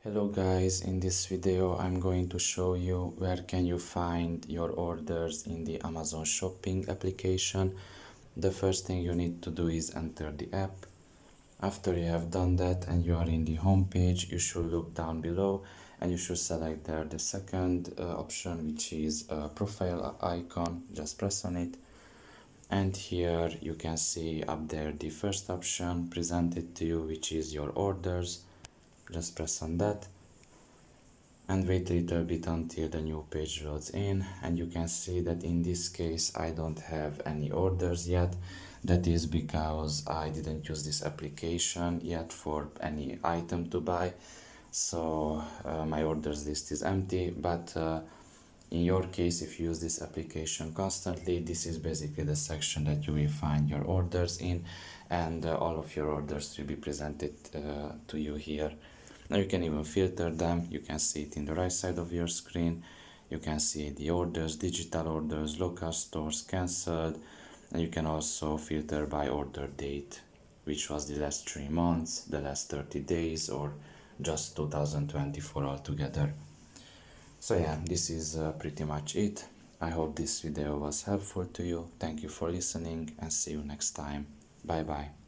Hello guys, in this video I'm going to show you where can you find your orders in the Amazon shopping application. The first thing you need to do is enter the app. After you have done that and you are in the home page, you should look down below and you should select there the second option, which is a profile icon. Just press on it, and here you can see up there the first option presented to you, which is your orders. Just press on that and wait a little bit until the new page loads in, and you can see that in this case I don't have any orders yet. That is because I didn't use this application yet for any item to buy, so my orders list is empty. But in your case, if you use this application constantly, this is basically the section that you will find your orders in, and all of your orders will be presented to you here. Now you can even filter them. You can see it in the right side of your screen. You can see the orders, digital orders, local stores, cancelled, and you can also filter by order date, which was the last 3 months, the last 30 days, or just 2024 altogether. So yeah, this is pretty much it. I hope this video was helpful to you. Thank you for listening and see you next time. Bye bye.